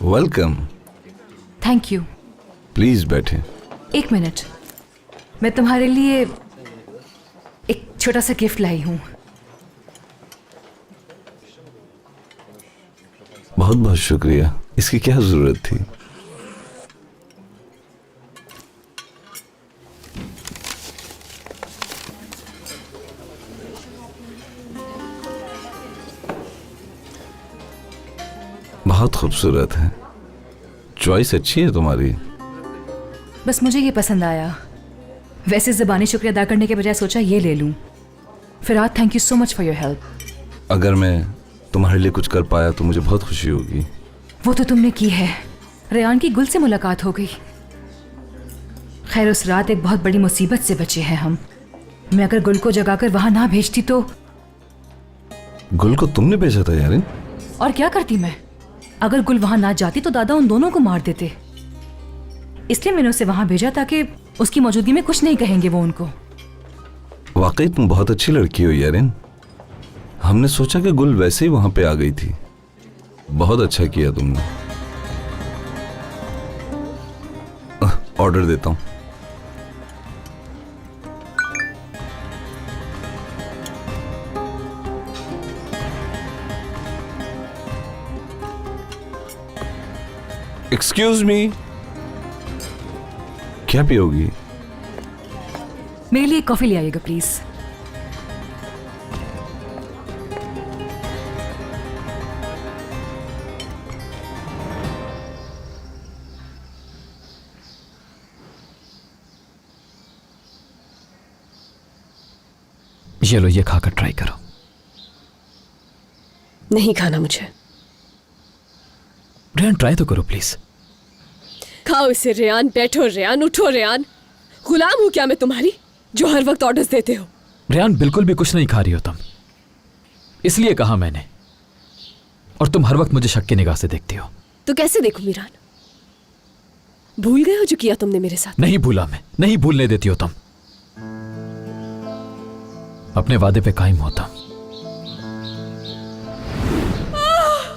Welcome. Thank you. Please बैठे। एक minute, मैं तुम्हारे लिए एक छोटा सा गिफ्ट लाई हूँ। बहुत बहुत शुक्रिया, इसकी क्या जरूरत थी? बहुत खूबसूरत है, चॉइस अच्छी है तुम्हारी। बस मुझे ये पसंद आया। वैसे ज़बानी शुक्रिया अदा करने के बजाय सोचा ये ले लूं। फिराद, thank you so much for your help. अगर मैं तुम्हारे लिए कुछ कर पाया तो मुझे बहुत खुशी होगी। वो तो तुमने की है। रेयान की गुल से मुलाकात हो गई। खैर, उस रात एक बहुत बड़ी मुसीबत से बचे हैं हम। मैं अगर गुल को जगाकर वहां ना भेजती तो। गुल को तुमने भेजा था यारिन? और क्या करती मैं? अगर गुल वहां ना जाती तो दादा उन दोनों को मार देते। इसलिए मैंने उसे वहां भेजा ताकि उसकी मौजूदगी में कुछ नहीं कहेंगे वो उनको। वाकई तुम बहुत अच्छी लड़की हो यारिन। हमने सोचा कि गुल वैसे ही वहां पे आ गई थी। बहुत अच्छा किया तुमने। ऑर्डर देता हूं। एक्सक्यूज मी, क्या पियोगी? मेरे लिए कॉफी ले आइएगा प्लीज। ये लो, ये खाकर ट्राई करो। नहीं खाना मुझे। रेयान, ट्राई तो करो प्लीज। खाओ इसे रेयान। बैठो रेयान, उठो रेयान। गुलाम हूं क्या मैं तुम्हारी, जो हर वक्त ऑर्डर्स देते हो? रेयान, बिल्कुल भी कुछ नहीं खा रही हो तुम, इसलिए कहा मैंने। और तुम हर वक्त मुझे शक की निगाह से देखती हो। तो कैसे देखूं मीरान? भूल गए हो जो किया तुमने मेरे साथ? नहीं भूला मैं, नहीं भूलने देती हो तुम। अपने वादे पे कायम होता।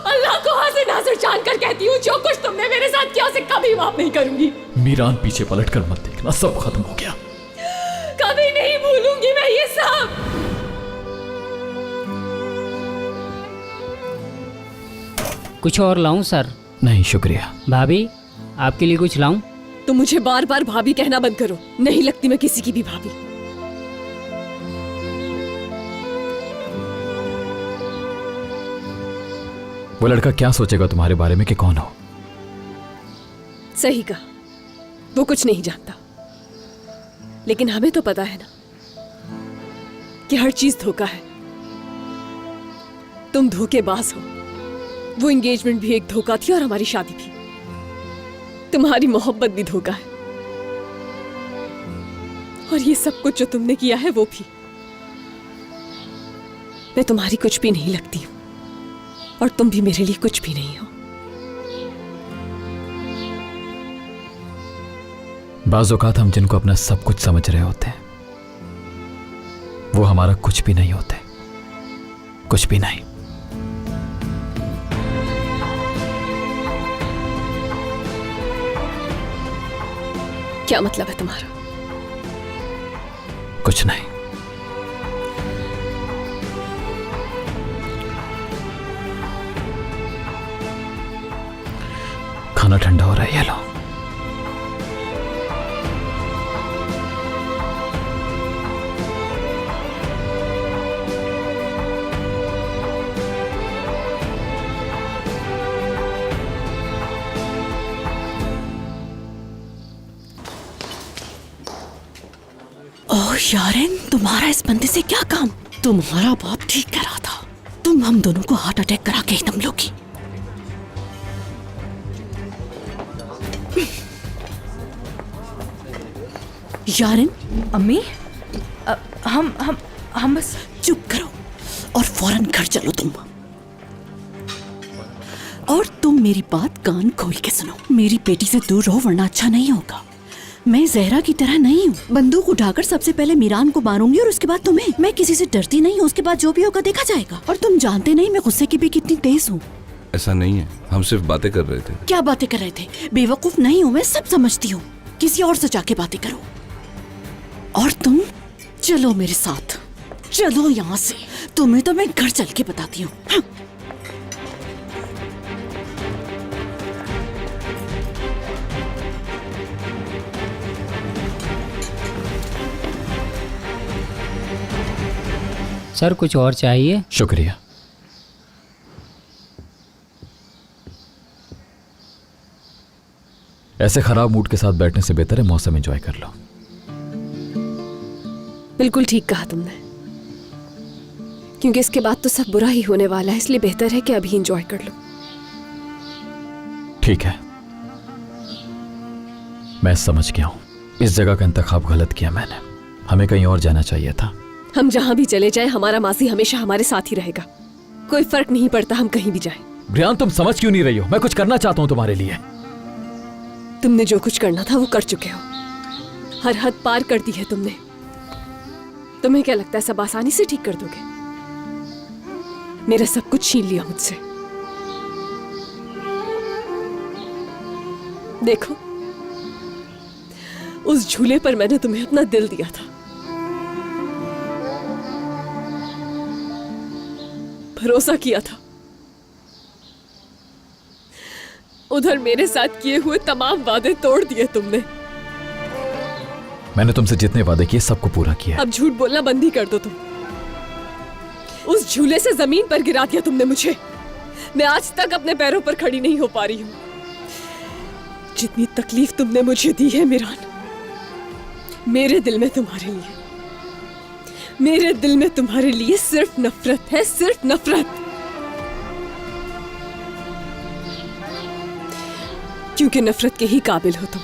अल्लाह को हाजिर नाज़िर जानकर कहती हूँ, जो कुछ तुमने मेरे साथ किया उसे कभी माफ नहीं करूंगी। मीरान, पीछे पलटकर मत देखना, सब खत्म हो गया। कभी नहीं भूलूंगी मैं ये सब। कुछ और लाऊं सर? नहीं शुक्रिया। भाभी, आपके लिए कुछ लाऊं? तो मुझे बार बार भाभी कहना बंद करो। नहीं लगती मैं किसी की भी भाभी। वो लड़का क्या सोचेगा तुम्हारे बारे में कि कौन हो? सही कहा, वो कुछ नहीं जानता। लेकिन हमें तो पता है ना कि हर चीज धोखा है। तुम धोखेबाज हो। वो एंगेजमेंट भी एक धोखा थी और हमारी शादी भी। तुम्हारी मोहब्बत भी धोखा है। और ये सब कुछ जो तुमने किया है वो भी। मैं तुम्हारी कुछ भी नहीं लगती हूं और तुम भी मेरे लिए कुछ भी नहीं हो। बाज़ औक़ात हम जिनको अपना सब कुछ समझ रहे होते हैं वो हमारा कुछ भी नहीं होते, कुछ भी नहीं। क्या मतलब है तुम्हारा? कुछ नहीं। खाना ठंडा हो रहा है, ये लो। ओह यारिन, तुम्हारा इस बंदे से क्या काम? तुम्हारा बाप ठीक कह रहा था, तुम हम दोनों को हार्ट अटैक करा के एकदम लोगी। यारिन। अम्मी, हम बस। चुप करो और फौरन घर चलो तुम। और तुम मेरी बात कान खोल के सुनो। मेरी बेटी से दूर रहो वरना अच्छा नहीं होगा। मैं जहरा की तरह नहीं हूँ। बंदूक उठाकर सबसे पहले मीरान को मारूंगी और उसके बाद तुम्हें। मैं किसी से डरती नहीं हूँ, उसके बाद जो भी होगा देखा जाएगा। और तुम जानते नहीं मैं गुस्से की भी कितनी तेज हूँ। ऐसा नहीं है, हम सिर्फ बातें कर रहे थे। क्या बातें कर रहे थे? बेवकूफ नहीं हूँ मैं, सब समझती हूँ। किसी और से जाके बातें करो। और तुम चलो मेरे साथ, चलो यहाँ से। तुम्हें तो मैं घर चल के बताती हूँ। हाँ। सर कुछ और चाहिए? शुक्रिया। ऐसे खराब मूड के साथ बैठने से बेहतर है मौसम एंजॉय कर लो। बिल्कुल ठीक कहा तुमने, क्योंकि इसके बाद तो सब बुरा ही होने वाला है, इसलिए बेहतर है कि अभी एंजॉय कर लो। ठीक है, मैं समझ गया हूं। इस जगह का इंतखाब गलत किया मैंने। हमें कहीं और जाना चाहिए था। हम जहां भी चले जाएं, हमारा मासी हमेशा हमारे साथ ही रहेगा। कोई फर्क नहीं पड़ता हम कहीं भी जाएं। ब्रियान, तुम समझ क्यों नहीं रही हो? मैं कुछ करना चाहता हूं तुम्हारे लिए। तुमने जो कुछ करना था वो कर चुके हो। हर हद पार कर दी है तुमने। तुम्हें क्या लगता है सब आसानी से ठीक कर दोगे? मेरा सब कुछ छीन लिया मुझसे। देखो, उस झूले पर मैंने तुम्हें अपना दिल दिया था, भरोसा किया था। उधर मेरे साथ किए हुए तमाम वादे तोड़ दिए तुमने। मैंने तुमसे जितने वादे किए सबको पूरा किया। अब झूठ बोलना बंद ही कर दो तुम। उस झूले से जमीन पर गिरा दिया तुमने मुझे। मैं आज तक अपने पैरों पर खड़ी नहीं हो पा रही हूं। जितनी तकलीफ तुमने मुझे दी है मिरान, मेरे दिल में तुम्हारे लिए, मेरे दिल में तुम्हारे लिए सिर्फ नफरत है, सिर्फ नफरत। क्योंकि नफरत के ही काबिल हो तुम।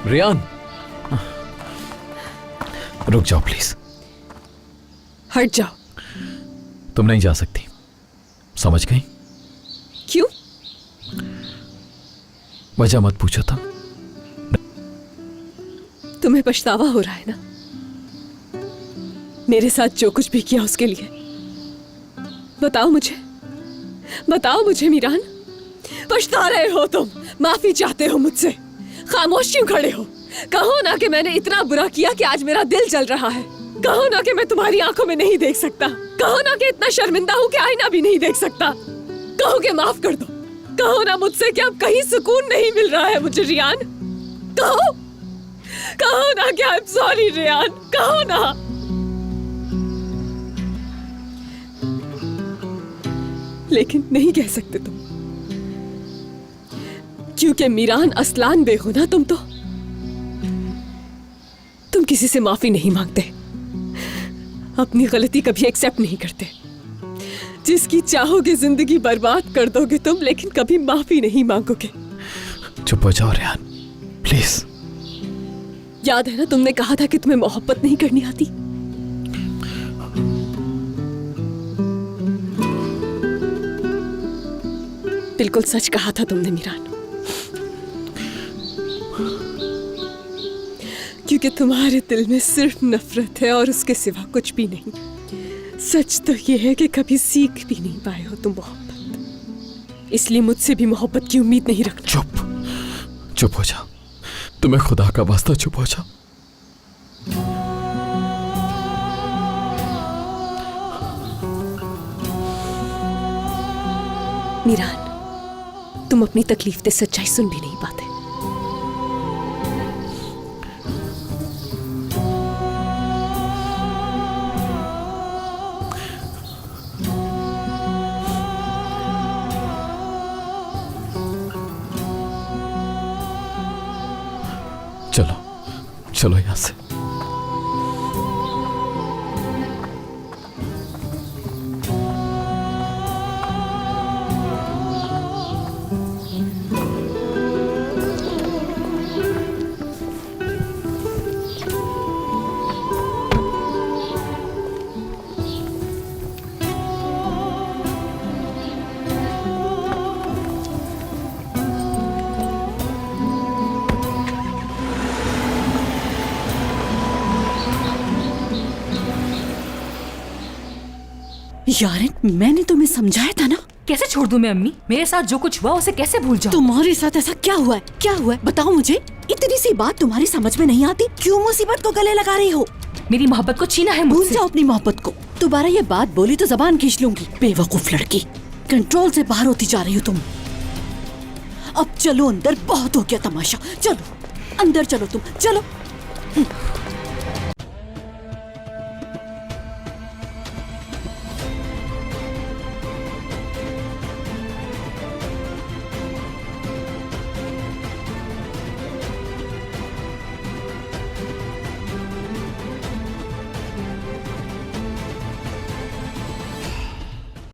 रियान, रुक जाओ प्लीज। हट जाओ। तुम नहीं जा सकती, समझ गई? क्यों? वजह मत पूछो तुम। तुम्हें पछतावा हो रहा है ना मेरे साथ जो कुछ भी किया उसके लिए? बताओ मुझे, बताओ मुझे मिरान। पछता रहे हो तुम? माफी चाहते हो मुझसे? खामोश क्यों खड़े हो? कहो ना कि मैंने इतना बुरा किया कि आज मेरा दिल जल रहा है। कहो ना कि मैं तुम्हारी आंखों में नहीं देख सकता। कहो ना कि इतना शर्मिंदा हूं कि आईना भी नहीं देख सकता। कहो कि माफ कर दो। कहो ना मुझसे कि अब कहीं सुकून नहीं मिल रहा है मुझे रियान। कहो, कहो ना कि आई एम सॉरी रियान। कहो ना। लेकिन नहीं कह सकते तुम, क्योंकि मिरान असलान बे हो ना तुम तो। तुम किसी से माफी नहीं मांगते, अपनी गलती कभी एक्सेप्ट नहीं करते। जिसकी चाहोगे जिंदगी बर्बाद कर दोगे तुम, लेकिन कभी माफी नहीं मांगोगे। चुप हो जाओ रियान, प्लीज। याद है ना तुमने कहा था कि तुम्हें मोहब्बत नहीं करनी आती? बिल्कुल सच कहा था तुमने मिरान, क्योंकि तुम्हारे दिल में सिर्फ नफरत है और उसके सिवा कुछ भी नहीं। सच तो यह है कि कभी सीख भी नहीं पाए हो तुम मोहब्बत, इसलिए मुझसे भी मोहब्बत की उम्मीद नहीं रखना। चुप, चुप हो जाओ। तुम्हें खुदा का वास्ता चुप हो जाओ। मिरान, तुम अपनी तकलीफ से सच्चाई सुन भी नहीं पाते। चलो, चलो यहां से। यारिन, मैंने तुम्हें समझाया था ना। कैसे छोड़ दूं मैं अम्मी? मेरे साथ जो कुछ हुआ उसे कैसे भूल जाऊं? तुम्हारे साथ ऐसा क्या हुआ है? क्या हुआ है बताओ मुझे। इतनी सी बात तुम्हारी समझ में नहीं आती? क्यों मुसीबत को गले लगा रही हो? मेरी मोहब्बत को छीना है भूल मुझसे। जाओ अपनी मोहब्बत को। दोबारा ये बात बोली तो जबान खींच लूंगी। बेवकूफ लड़की, कंट्रोल से बाहर होती जा रही हो तुम। अब चलो अंदर, बहुत हो गया तमाशा। चलो अंदर चलो, तुम चलो।